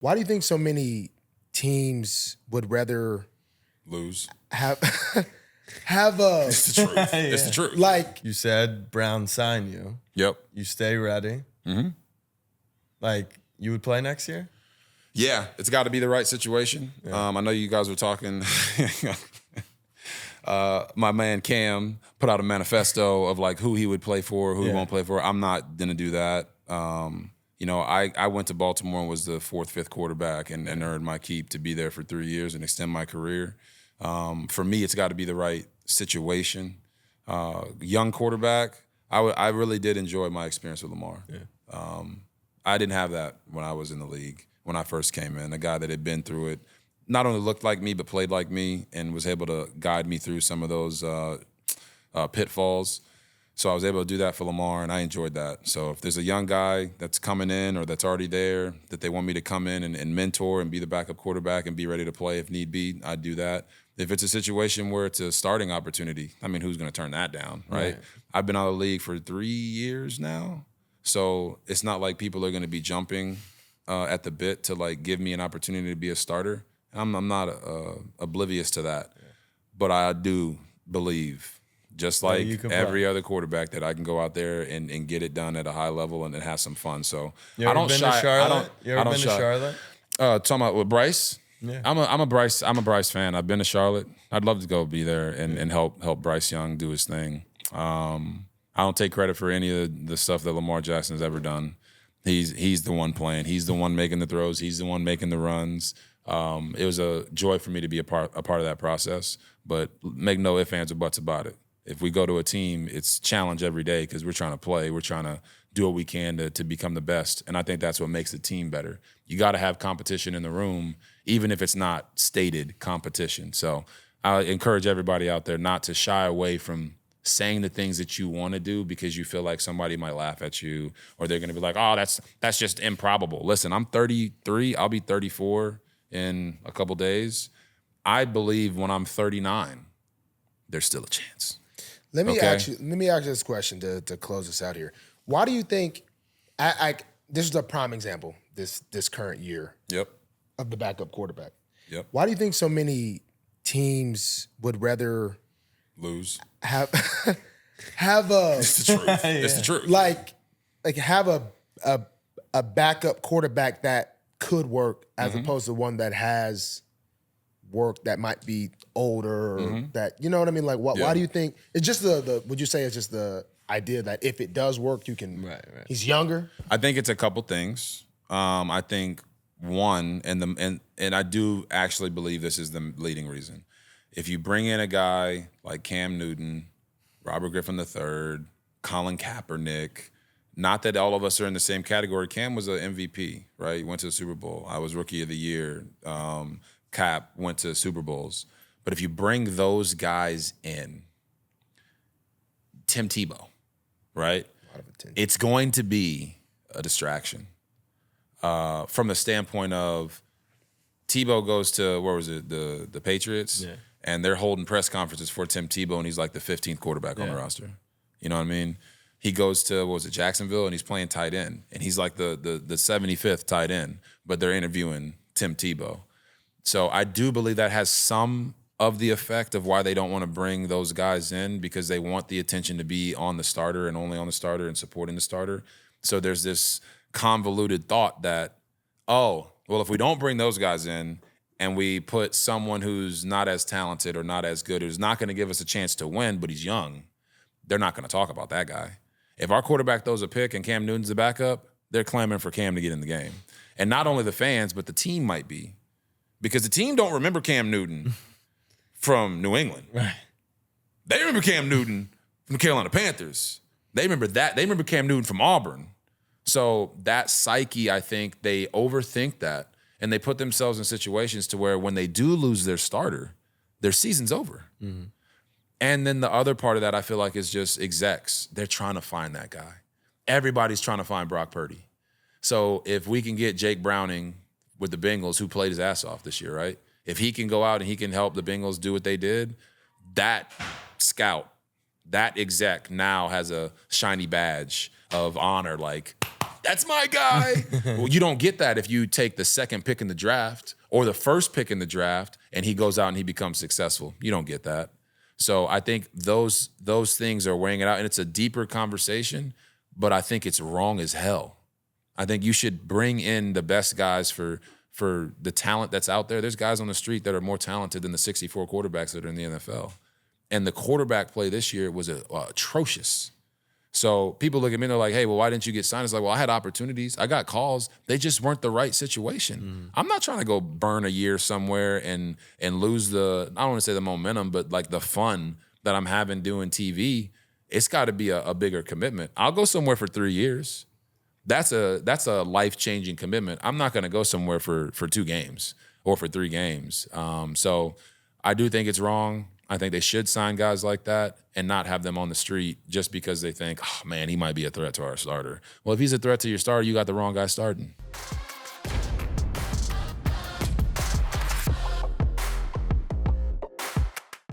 Why do you think so many teams would rather Lose. have a It's the truth. It's the truth. like You said Brown sign you. Yep. You stay ready. Mm-hmm. Like, you would play next year? Yeah, it's got to be the right situation. Yeah. I know you guys were talking. My man Cam put out a manifesto of like who he would play for, who he won't play for. I'm not gonna do that. I went to Baltimore and was the 4th, 5th quarterback and earned my keep to be there for 3 years and extend my career. For me, it's got to be the right situation. Young quarterback, I really did enjoy my experience with Lamar. Yeah. I didn't have that when I was in the league, when I first came in. A guy that had been through it, not only looked like me, but played like me and was able to guide me through some of those pitfalls. So I was able to do that for Lamar, and I enjoyed that. So if there's a young guy that's coming in or that's already there that they want me to come in and mentor and be the backup quarterback and be ready to play if need be, I'd do that. If it's a situation where it's a starting opportunity, I mean, who's going to turn that down, right? I've been out of the league for 3 years now. So it's not like people are going to be jumping at the bit to like give me an opportunity to be a starter. I'm not oblivious to that, but I do believe, just like every other quarterback, that I can go out there and get it done at a high level and have some fun. So I don't shy. You ever been to Charlotte? Talking about with Bryce. Yeah. I'm a Bryce fan. I've been to Charlotte. I'd love to go be there and help Bryce Young do his thing. I don't take credit for any of the stuff that Lamar Jackson has ever done. He's the one playing. He's the one making the throws. He's the one making the runs. It was a joy for me to be a part of that process. But make no ifs, ands, or buts about it. If we go to a team, it's challenge every day because we're trying to play. We're trying to do what we can to become the best. And I think that's what makes the team better. You got to have competition in the room, even if it's not stated competition. So I encourage everybody out there not to shy away from saying the things that you want to do because you feel like somebody might laugh at you or they're going to be like, oh, that's just improbable. Listen, I'm 33. I'll be 34 in a couple days. I believe when I'm 39, there's still a chance. Let me ask you this question to close us out here. Why do you think this is a prime example, this current year of the backup quarterback. Yep. Why do you think so many teams would rather lose? Have a It's the truth. It's the truth. Like have a backup quarterback that could work as opposed to one that has work that might be older or that, you know what I mean? Like why do you think it's just the would you say it's just the idea that if it does work, you can he's younger? I think it's a couple things. I think one, and I do actually believe this is the leading reason. If you bring in a guy like Cam Newton, Robert Griffin III, Colin Kaepernick, not that all of us are in the same category. Cam was an MVP, right? He went to the Super Bowl. I was Rookie of the Year. Cap went to Super Bowls. But if you bring those guys in, Tim Tebow, right? It's going to be a distraction. From the standpoint of Tebow goes to, where was it, the Patriots? Yeah. And they're holding press conferences for Tim Tebow, and he's like the 15th quarterback on the roster. You know what I mean? He goes to, what was it, Jacksonville, and he's playing tight end. And he's like the 75th tight end, but they're interviewing Tim Tebow. So I do believe that has some of the effect of why they don't want to bring those guys in, because they want the attention to be on the starter and only on the starter and supporting the starter. So there's this convoluted thought that, oh, well, if we don't bring those guys in and we put someone who's not as talented or not as good, who's not going to give us a chance to win, but he's young, they're not going to talk about that guy. If our quarterback throws a pick and Cam Newton's the backup, they're clamoring for Cam to get in the game. And not only the fans, but the team might be. Because the team don't remember Cam Newton from New England. Right. They remember Cam Newton from the Carolina Panthers. They remember that. They remember Cam Newton from Auburn. So that psyche, I think, they overthink that. And they put themselves in situations to where when they do lose their starter, their season's over. Mm-hmm. And then the other part of that, I feel like, is just execs. They're trying to find that guy. Everybody's trying to find Brock Purdy. So if we can get Jake Browning with the Bengals, who played his ass off this year, right? If he can go out and he can help the Bengals do what they did, that scout, that exec now has a shiny badge of honor, like, that's my guy. Well, you don't get that if you take the second pick in the draft or the first pick in the draft and he goes out and he becomes successful. You don't get that. So I think those things are weighing it out, and it's a deeper conversation, but I think it's wrong as hell. I think you should bring in the best guys for the talent that's out there. There's guys on the street that are more talented than the 64 quarterbacks that are in the NFL. And the quarterback play this year was atrocious. So people look at me and they're like, hey, well, why didn't you get signed? It's like, well, I had opportunities. I got calls. They just weren't the right situation. I'm not trying to go burn a year somewhere and lose I don't want to say the momentum, but like the fun that I'm having doing TV. It's got to be a bigger commitment. I'll go somewhere for 3 years. That's a life-changing commitment. I'm not going to go somewhere for 2 games or for 3 games. So I do think it's wrong. I think they should sign guys like that and not have them on the street just because they think, oh, man, he might be a threat to our starter. Well, if he's a threat to your starter, you got the wrong guy starting.